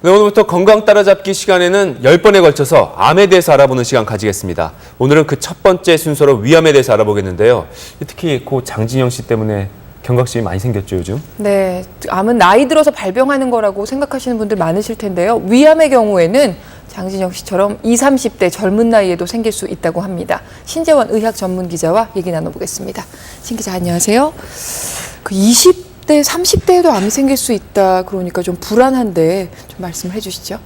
네, 오늘부터 건강 따라잡기 시간에는 10번에 걸쳐서 암에 대해서 알아보는 시간 가지겠습니다. 오늘은 그 첫 번째 순서로 위암에 대해서 알아보겠는데요. 특히 고 장진영 씨 때문에 경각심이 많이 생겼죠, 요즘? 네, 암은 나이 들어서 발병하는 거라고 생각하시는 분들 많으실 텐데요. 위암의 경우에는 장진영 씨처럼 20, 30대 젊은 나이에도 생길 수 있다고 합니다. 신재원 의학 전문 기자와 얘기 나눠보겠습니다. 신 기자, 안녕하세요. 20대, 30대에도 암이 생길 수 있다 그러니까 좀 불안한데 좀 말씀을 해주시죠.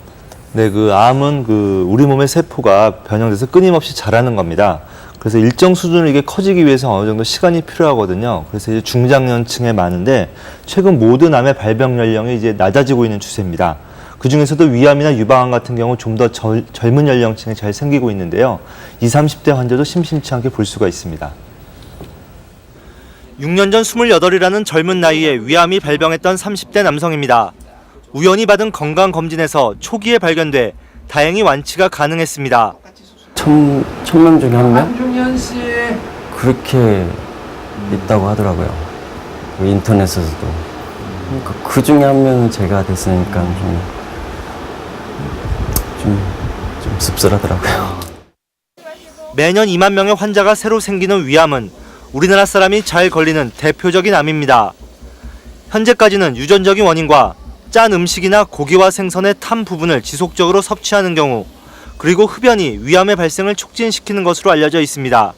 네, 암은 우리 몸의 세포가 변형돼서 끊임없이 자라는 겁니다. 그래서 일정 수준으로 이게 커지기 위해서 어느 정도 시간이 필요하거든요. 그래서 이제 중장년층에 많은데 최근 모든 암의 발병 연령이 이제 낮아지고 있는 추세입니다. 그 중에서도 위암이나 유방암 같은 경우 좀 더 젊은 연령층에 잘 생기고 있는데요. 20, 30대 환자도 심심치 않게 볼 수가 있습니다. 6년 전 28이라는 젊은 나이에 위암이 발병했던 30대 남성입니다. 우연히 받은 건강검진에서 초기에 발견돼 다행히 완치가 가능했습니다. 천명 중에 한 명? 안종현 씨. 그렇게 있다고 하더라고요. 인터넷에서도. 그러니까 그 중에 한 명은 제가 됐으니까 좀 씁쓸하더라고요. 매년 2만 명의 환자가 새로 생기는 위암은 우리나라 사람이 잘 걸리는 대표적인 암입니다. 현재까지는 유전적인 원인과 짠 음식이나 고기와 생선의 탄 부분을 지속적으로 섭취하는 경우, 그리고 흡연이 위암의 발생을 촉진시키는 것으로 알려져 있습니다.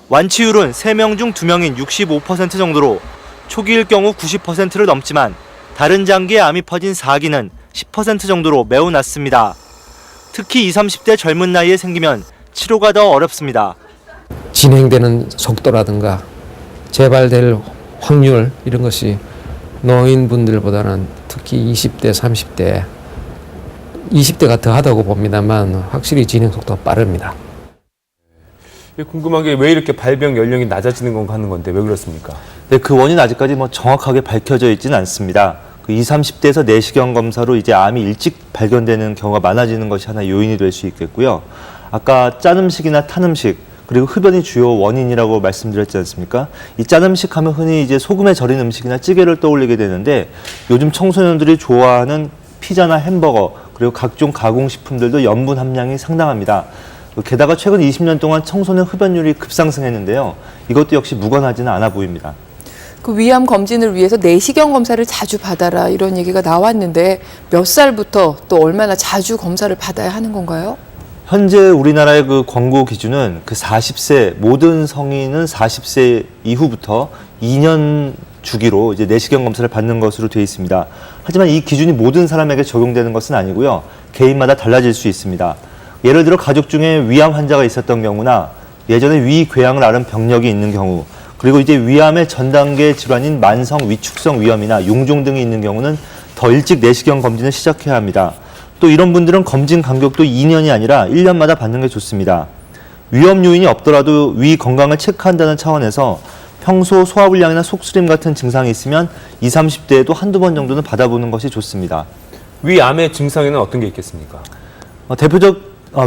완치율은 3명 중 2명인 65% 정도로 초기일 경우 90%를 넘지만 다른 장기에 암이 퍼진 4기는 10% 정도로 매우 낮습니다. 특히 20, 30대 젊은 나이에 생기면 치료가 더 어렵습니다. 진행되는 속도라든가 재발될 확률 이런 것이 노인분들보다는 특히 20대, 30대, 20대가 더 하다고 봅니다만 확실히 진행 속도가 빠릅니다. 궁금한 게 왜 이렇게 발병 연령이 낮아지는 건가 하는 건데 왜 그렇습니까? 네, 그 원인은 아직까지 정확하게 밝혀져 있지는 않습니다. 20, 30대에서 내시경 검사로 이제 암이 일찍 발견되는 경우가 많아지는 것이 하나 요인이 될 수 있겠고요. 아까 짠 음식이나 탄 음식, 그리고 흡연이 주요 원인이라고 말씀드렸지 않습니까? 이 짠 음식 하면 흔히 이제 소금에 절인 음식이나 찌개를 떠올리게 되는데 요즘 청소년들이 좋아하는 피자나 햄버거, 그리고 각종 가공식품들도 염분 함량이 상당합니다. 게다가 최근 20년 동안 청소년 흡연율이 급상승했는데요. 이것도 역시 무관하지는 않아 보입니다. 그 위암 검진을 위해서 내시경 검사를 자주 받아라 이런 얘기가 나왔는데 몇 살부터 또 얼마나 자주 검사를 받아야 하는 건가요? 현재 우리나라의 권고 기준은 40세, 모든 성인은 40세 이후부터 2년 주기로 이제 내시경 검사를 받는 것으로 되어 있습니다. 하지만 이 기준이 모든 사람에게 적용되는 것은 아니고요. 개인마다 달라질 수 있습니다. 예를 들어 가족 중에 위암 환자가 있었던 경우나 예전에 위궤양을 앓은 병력이 있는 경우, 그리고 이제 위암의 전 단계 질환인 만성 위축성 위염이나 용종 등이 있는 경우는 더 일찍 내시경 검진을 시작해야 합니다. 또 이런 분들은 검진 간격도 2년이 아니라 1년마다 받는 게 좋습니다. 위험 요인이 없더라도 위 건강을 체크한다는 차원에서 평소 소화불량이나 속쓰림 같은 증상이 있으면 20, 30대에도 한두 번 정도는 받아보는 것이 좋습니다. 위암의 증상에는 어떤 게 있겠습니까?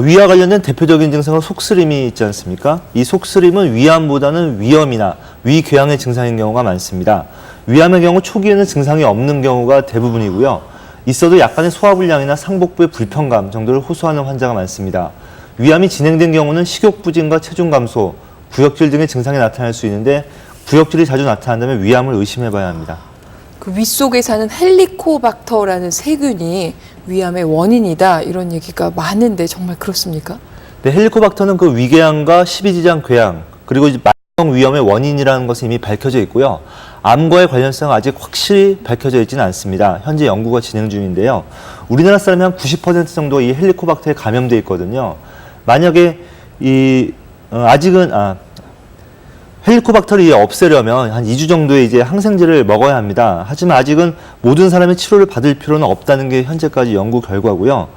위와 관련된 대표적인 증상은 속쓰림이 있지 않습니까? 이 속쓰림은 위암보다는 위염이나 위궤양의 증상인 경우가 많습니다. 위암의 경우 초기에는 증상이 없는 경우가 대부분이고요. 있어도 약간의 소화불량이나 상복부의 불편감 정도를 호소하는 환자가 많습니다. 위암이 진행된 경우는 식욕부진과 체중 감소, 구역질 등의 증상이 나타날 수 있는데 구역질이 자주 나타난다면 위암을 의심해봐야 합니다. 그 위 속에 사는 헬리코박터라는 세균이 위암의 원인이다 이런 얘기가 많은데 정말 그렇습니까? 네, 헬리코박터는 위궤양과 십이지장 궤양, 그리고 이제 만성 위염의 원인이라는 것이 이미 밝혀져 있고요. 암과의 관련성은 아직 확실히 밝혀져 있지는 않습니다. 현재 연구가 진행 중인데요. 우리나라 사람이 한 90% 정도 이 헬리코박터에 감염돼 있거든요. 만약에 헬리코박터를 없애려면 한 2주 정도의 이제 항생제를 먹어야 합니다. 하지만 아직은 모든 사람이 치료를 받을 필요는 없다는 게 현재까지 연구 결과고요.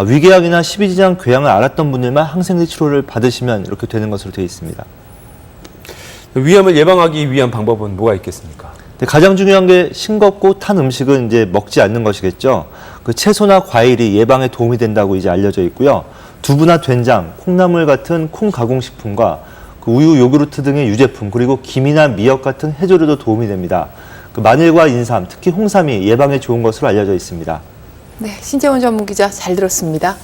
위궤양이나 십이지장 궤양을 앓았던 분들만 항생제 치료를 받으시면 이렇게 되는 것으로 되어 있습니다. 위암을 예방하기 위한 방법은 뭐가 있겠습니까? 가장 중요한 게 싱겁고 탄 음식은 이제 먹지 않는 것이겠죠. 채소나 과일이 예방에 도움이 된다고 이제 알려져 있고요. 두부나 된장, 콩나물 같은 콩 가공식품과 우유, 요구르트 등의 유제품, 그리고 김이나 미역 같은 해조류도 도움이 됩니다. 마늘과 인삼, 특히 홍삼이 예방에 좋은 것으로 알려져 있습니다. 네, 신재원 전문 기자 잘 들었습니다.